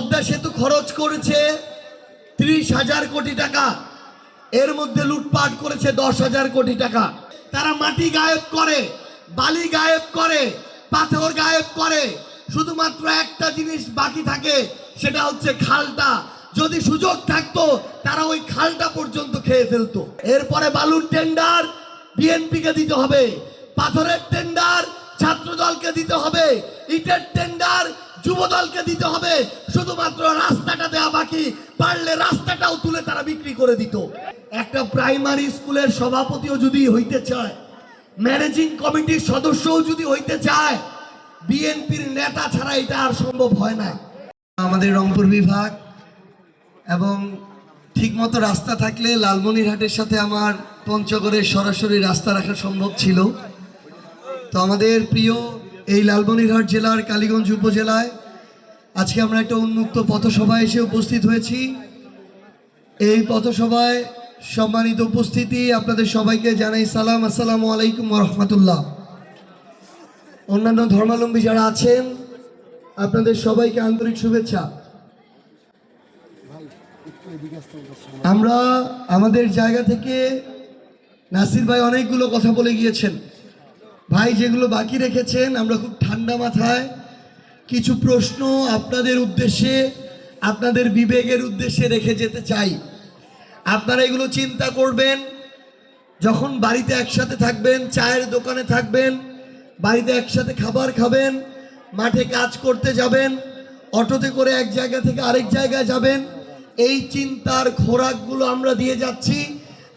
পদ্মা সেতু খরচ করেছে 30,000 কোটি টাকা, এর মধ্যে লুটপাট করেছে 10,000 কোটি টাকা। তারা মাটি গায়েব করে, বালি গায়েব করে, পাথর গায়েব করে, শুধুমাত্র একটা জিনিস বাকি থাকে, সেটা হচ্ছে খালটা। যদি সুযোগ থাকতো তারা ওই খালটা পর্যন্ত খেয়ে ফেলতো। এরপরে বালুর টেন্ডার বিএনপিকে দিতে হবে, পাথরের টেন্ডার ছাত্র দলকে দিতে হবে, ইটের টেন্ডার যুব দলকে দিতে হবে, শুধুমাত্র রাস্তাটা দেওয়া বাকি, পারলে রাস্তাটাও তুলে তারা বিক্রি করে দিত। একটা প্রাইমারি স্কুলের সভাপতিও যদি হইতে চায়, ম্যানেজিং কমিটির সদস্যও যদি হইতে চায়, বিএনপির নেতা ছাড়া এটা আর সম্ভব হয় না। আমাদের রংপুর বিভাগ এবং ঠিকমতো রাস্তা থাকলে লালমনিরহাটের সাথে আমার পঞ্চগড়ের সরাসরি রাস্তা রাখা সম্ভব ছিল। তো আমাদের প্রিয় এই লালমনিরহাট জেলার কালীগঞ্জ উপজেলায় আজকে আমরা একটা উন্মুক্ত পথসভায় এসে উপস্থিত হয়েছি। এই পথসভায় সম্মানিত উপস্থিতি, আপনাদের সবাইকে জানাই সালাম, আসসালামু আলাইকুম ওয়া রাহমাতুল্লাহ। অন্যান্য ধর্মাবলম্বী যারা আছেন আপনাদের সবাইকে আন্তরিক শুভেচ্ছা। আমরা আমাদের জায়গা থেকে নাসির ভাই অনেকগুলো কথা বলে গিয়েছেন। ভাই যেগুলো বাকি রেখেছেন, আমরা খুব ঠান্ডা মাথায় কিছু প্রশ্ন আপনাদের উদ্দেশ্যে, আপনাদের বিবেকের উদ্দেশ্যে রেখে যেতে চাই। আপনারা এগুলো চিন্তা করবেন, যখন বাড়িতে একসাথে থাকবেন, চায়ের দোকানে থাকবেন, বাড়িতে একসাথে খাবার খাবেন, মাঠে কাজ করতে যাবেন, অটোতে করে এক জায়গা থেকে আরেক জায়গায় যাবেন, এই চিন্তার খোরাকগুলো আমরা দিয়ে যাচ্ছি।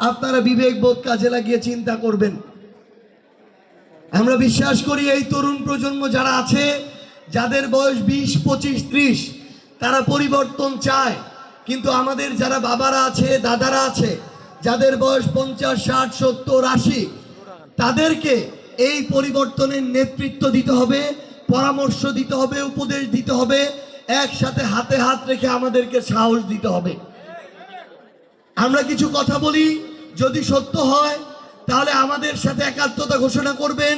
আপনারা বিবেকবোধ কাজে লাগিয়ে চিন্তা করবেন। আমরা বিশ্বাস করি এই তরুণ প্রজন্ম যারা আছে, যাদের বয়স 20, 25, 30, তারা পরিবর্তন চায়। কিন্তু আমাদের যারা বাবারা আছে, দাদারা আছে, যাদের বয়স 50, 60, 70, 80, তাদেরকে এই পরিবর্তনের নেতৃত্ব দিতে হবে, পরামর্শ দিতে হবে, উপদেশ দিতে হবে, একসাথে হাতে হাত রেখে আমাদেরকে সাহস দিতে হবে। আমরা কিছু কথা বলি, যদি সত্য হয় তাহলে আমাদের সাথে একাত্মতা ঘোষণা করবেন,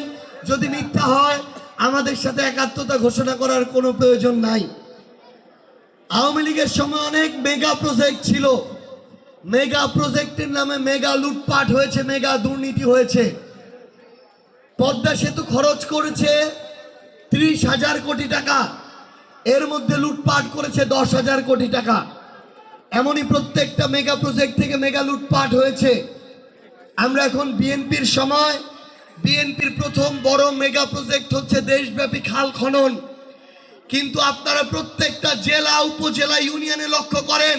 যদি মিথ্যা হয় আমাদের সাথে একাত্মতা ঘোষণা করার কোনো প্রয়োজন নাই। আওয়ামী লীগের সময় অনেক মেগা প্রজেক্ট ছিল, মেগা প্রজেক্টের নামে মেগা লুটপাট হয়েছে, মেগা দুর্নীতি হয়েছে। পদ্মা সেতু খরচ করেছে 30,000 কোটি টাকা, এর মধ্যে লুটপাট করেছে 10,000 কোটি টাকা। এমনই প্রত্যেকটা মেগা প্রজেক্ট থেকে মেগা লুটপাট হয়েছে। আমরা এখন বিএনপির সময়, বিএনপির প্রথম বড় মেগা প্রজেক্ট হচ্ছে দেশব্যাপী খাল খনন। কিন্তু আপনারা প্রত্যেকটা জেলা, উপজেলা, ইউনিয়নে লক্ষ্য করেন,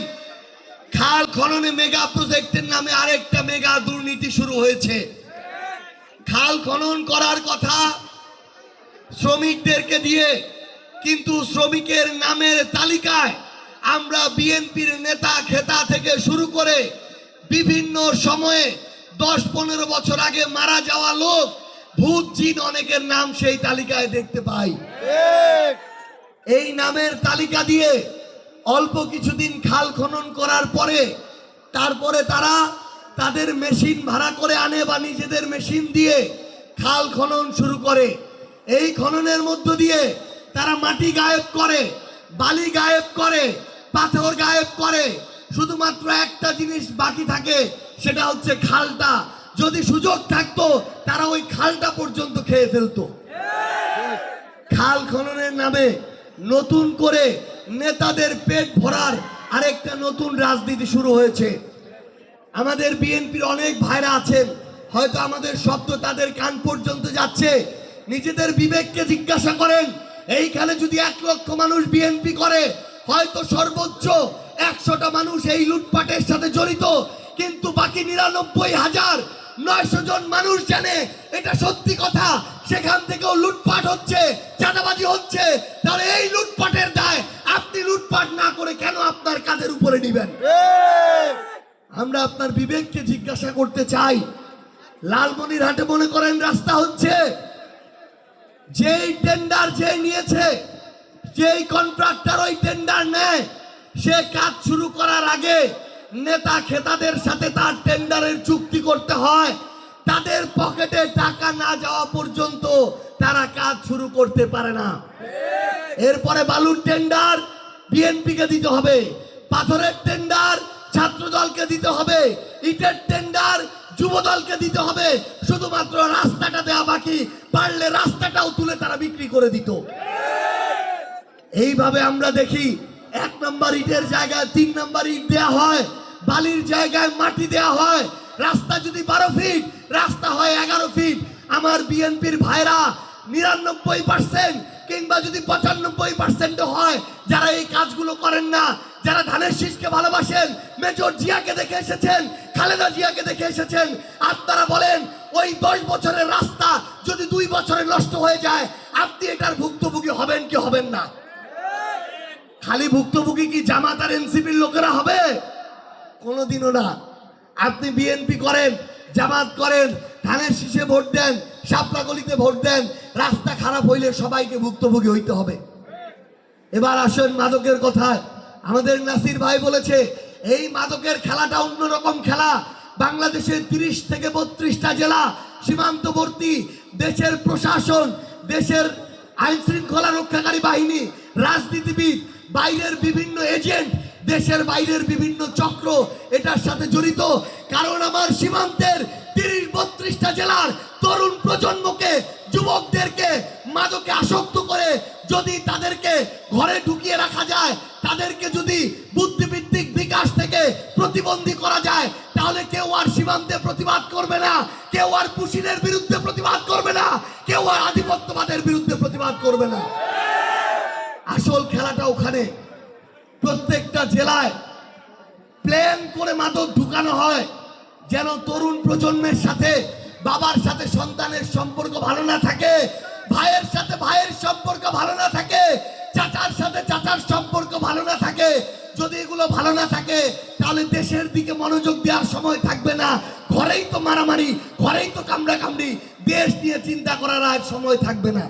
খাল খননে মেগা প্রজেক্টের নামে আরেকটা মেগা দুর্নীতি শুরু হয়েছে। খাল খনন করার কথা শ্রমিকদেরকে দিয়ে, কিন্তু শ্রমিকের নামের তালিকায় আমরা বিএনপির নেতা খেতা থেকে শুরু করে বিভিন্ন সময়ে 10-15 বছর আগে মারা যাওয়া লোক, ভূত জিন অনেকের নাম সেই তালিকায় দেখতে পাই। এই নামের তালিকা দিয়ে অল্প কিছুদিন খাল খনন করার পরে তারপরে তারা তাদের মেশিন ভাড়া করে আনে বা নিজেদের মেশিন দিয়ে খাল খনন শুরু করে। এই খননের মধ্য দিয়ে তারা মাটি গায়েব করে, বালি গায়েব করে, পাথর গায়েব করে, শুধুমাত্র একটা জিনিস বাকি থাকে, সেটা হচ্ছে খালটা। যদি সুযোগ থাকতো তারা ওই খালটা পর্যন্ত খেয়ে ফেলতো। খাল খননের নামে নতুন করে নেতাদের পেট ভরার আরেকটা নতুন রাজনীতি শুরু হয়েছে। আমাদের বিএনপির অনেক ভাইরা আছেন, হয়তো আমাদের শব্দ তাদের কান পর্যন্ত যাচ্ছে। নিজেদের বিবেককে জিজ্ঞাসা করেন, এইখানে যদি 1 লক্ষ মানুষ বিএনপি করে, হয়তো সর্বোচ্চ 100টা মানুষ এই লুটপাটের সাথে জড়িত, কিন্তু বাকি 99,900 জন মানুষ জানে এটা সত্যি কথা, সেখান থেকেও লুটপাট হচ্ছে, চাঁদাবাজি হচ্ছে। তাহলে এই লুটপাটের দায় আপনি লুটপাট না করে কেন আপনার কাঁধের উপরে নেবেন? আমরা আপনার বিবেককে জিজ্ঞাসা করতে চাই। লালমনিরহাটে মনে করেন রাস্তা হচ্ছে, যেই টেন্ডার যে নিয়েছে, যেই কন্ট্রাক্টর ওই টেন্ডার নেয়, সে কাজ শুরু করার আগে নেতা খেতাদের সাথে তার টেন্ডারের চুক্তি করতে হয়। তাদের পকেটে টাকা না যাওয়া পর্যন্ত তারা কাজ শুরু করতে পারে না। এরপরে বালুর টেন্ডার বিএনপিকে দিতে হবে, পাথরের টেন্ডার ছাত্র দলকে দিতে হবে, ইটের টেন্ডার যুব দলকে দিতে হবে, শুধুমাত্র রাস্তাটা দেওয়া বাকি, পারলে রাস্তাটাও তুলে তারা বিক্রি করে দিত। এইভাবে আমরা দেখি 1 নম্বর ইটের জায়গায় 3 নম্বর ইট দেয়া হয়, বালির জায়গায় মাটি দেয়া হয়, রাস্তা যদি 12 ফিট রাস্তা হয় 11 ফিট। আমার বিএনপির ভাইরা 99% কিংবা যদি 95% হয় যারা এই কাজগুলো করেন না, যারা ধানের শীষকে ভালোবাসেন, মেজর জিয়াকে দেখে এসেছেন, খালেদা জিয়াকে দেখে এসেছেন, আপনারা বলেন ওই 10 বছরের রাস্তা যদি 2 বছরে নষ্ট হয়ে যায়, আপনি এটার ভুক্তভোগী হবেন কি হবেন না? খালি ভুক্তভোগী কি জামাত আর এনসিপির লোকেরা হবে? কোনোদিনও না। আপনি বিএনপি করেন, জামাত করেন, ধানের শীষে ভোট দেন, শাপলাগলিতে ভোট দেন, রাস্তা খারাপ হইলে সবাইকে ভুক্তভোগী হইতে হবে। এবার আসেন মাদকের কথায়। আমাদের নাসির ভাই বলেছে এই মাদকের খেলাটা অন্যরকম খেলা। বাংলাদেশের 30 থেকে 32টা জেলা, সীমান্তবর্তী দেশের প্রশাসন, দেশের আইন শৃঙ্খলা রক্ষাকারী বাহিনী, রাজনীতিবিদ, বাইরের বিভিন্ন এজেন্ট, দেশের বাইরের বিভিন্ন চক্র এটার সাথে জড়িত। কারণ আমার সীমান্তের 30-32টা জেলার তরুণ প্রজন্মকে, যুবকদেরকে মাদকে আসক্ত করে যদি তাদেরকে ঘরে ঢুকিয়ে রাখা যায়, তাদেরকে যদি বুদ্ধিভিত্তিক বিকাশ থেকে প্রতিবন্ধী করা যায়, তাহলে কেউ আর সীমান্তে প্রতিবাদ করবে না, কেউ আর পুশিনের বিরুদ্ধে প্রতিবাদ করবে না, কেউ আর আধিপত্যবাদের বিরুদ্ধে প্রতিবাদ করবে না। আসল খেলাটা ওখানে। প্রত্যেকটা জেলায় প্ল্যান করে মাদক ঢুকানো হয় যেন তরুণ প্রজন্মের সাথে বাবার সাথে সন্তানের সম্পর্ক ভালো না থাকে, ভাইয়ের সাথে ভাইয়ের সম্পর্ক ভালো না থাকে, চাচার সাথে চাচার সম্পর্ক ভালো না থাকে। যদি এগুলো ভালো না থাকে তাহলে দেশের দিকে মনোযোগ দেওয়ার সময় থাকবে না। ঘরেই তো মারামারি, ঘরেই তো কামড়াকামড়ি, দেশ নিয়ে চিন্তা করার আর সময় থাকবে না।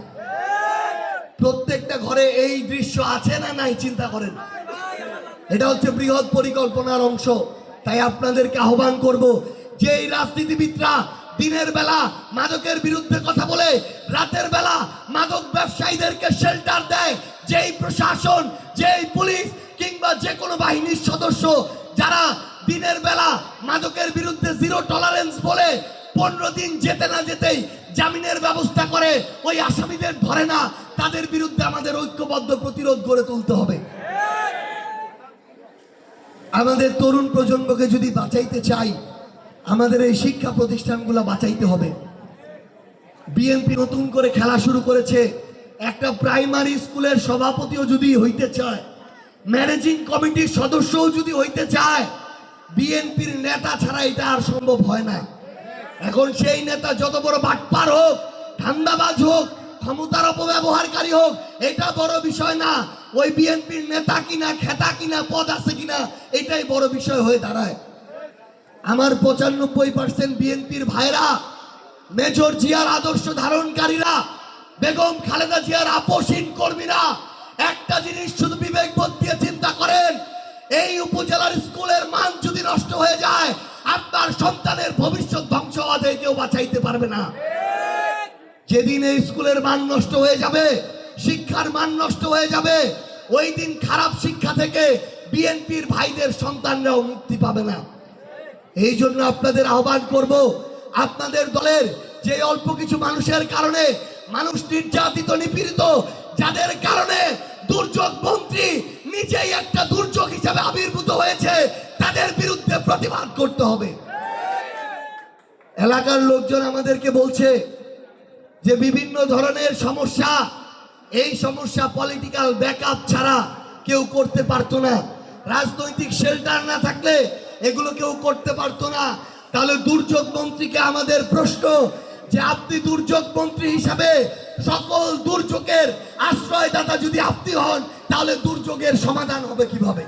প্রত্যেকটা ঘরে এই দৃশ্য আছে না নাই চিন্তা করেন। এটা হচ্ছে বৃহৎ পরিকল্পনার অংশ। তাই আপনাদেরকে আহ্বান করব যে এই রাজনীতিবিদরা দিনের বেলা মাদকের বিরুদ্ধে কথা বলে, রাতের বেলা মাদক ব্যবসায়ীদেরকে শেল্টার দেয়, যেই প্রশাসন, যেই পুলিশ কিংবা যে কোনো বাহিনীর সদস্য যারা দিনের বেলা মাদকের বিরুদ্ধে 0 টলারেন্স বলে 15 দিন যেতে না যেতেই জামিনের ব্যবস্থা করে ওই আসামিদের ধরে না, তাদের বিরুদ্ধে আমাদের ঐক্যবদ্ধ প্রতিরোধ গড়ে তুলতে হবে। আমাদের তরুণ প্রজন্মকে যদি বাঁচাইতে চাই, আমাদের এই শিক্ষা প্রতিষ্ঠানগুলো বাঁচাইতে হবে। বিএনপি নতুন করে খেলা শুরু করেছে। একটা প্রাইমারি স্কুলের সভাপতিও যদি হইতে চায়, ম্যানেজিং কমিটির সদস্যও যদি হইতে চায়, বিএনপির নেতা ছাড়া এটা আর সম্ভব হয় না। এখন সেই নেতা যত বড় বাটপার হোক, ধান্দাবাজ হোক, ক্ষমতার অপব্যবহারকারী হোক, এটা বড় বিষয় না। ওই বিএনপির নেতা কিনা, খেতা কিনা, পদ আছে কিনা, এটাই বড় বিষয় হয়ে দাঁড়ায়। আমার 95% বিএনপির ভাইরা, মেজর জিয়ার আদর্শ ধারণকারীরা, বেগম খালেদা জিয়ার আপোষহীন কর্মীরা একটা জিনিস শুধু বিবেকবোধ দিয়ে চিন্তা করেন, এই উপজেলার স্কুলের মান যদি নষ্ট হয়ে যায়, আপনার সন্তানের ভবিষ্যৎ ধ্বংস হওয়া থেকে কেউ বাঁচাইতে পারবে না। যেদিন এই স্কুলের মান নষ্ট হয়ে যাবে, শিক্ষার মান নষ্ট হয়ে যাবে, ওই দিন খারাপ শিক্ষা থেকে বিএনপির ভাইদের সন্তানরাও মুক্তি পাবে না। এই জন্য আপনাদের আহ্বান করব, আপনাদের দলের যে অল্প কিছু মানুষের কারণে মানুষ নির্যাতিত, নিপীড়িত, যাদের কারণে দুর্যোগ মন্ত্রী নিজেই একটা দুর্যোগ হিসাবে আবির্ভূত হয়েছে, তাদের বিরুদ্ধে প্রতিবাদ করতে হবে। এলাকার লোকজন আমাদেরকে বলছে যে বিভিন্ন ধরনের সমস্যা, এই সমস্যা পলিটিক্যাল ব্যাকআপ ছাড়া কেউ করতে পারতো না। রাজনৈতিক শেল্টার না থাকলে এগুলো কেউ করতে পারতো না। তাহলে দুর্যোগ মন্ত্রীকে আমাদের প্রশ্ন যে আপনি দুর্যোগ মন্ত্রী হিসাবে সকল দুর্যোগের আশ্রয়দাতা যদি আপনি হন, তাহলে দুর্যোগের সমাধান হবে কিভাবে?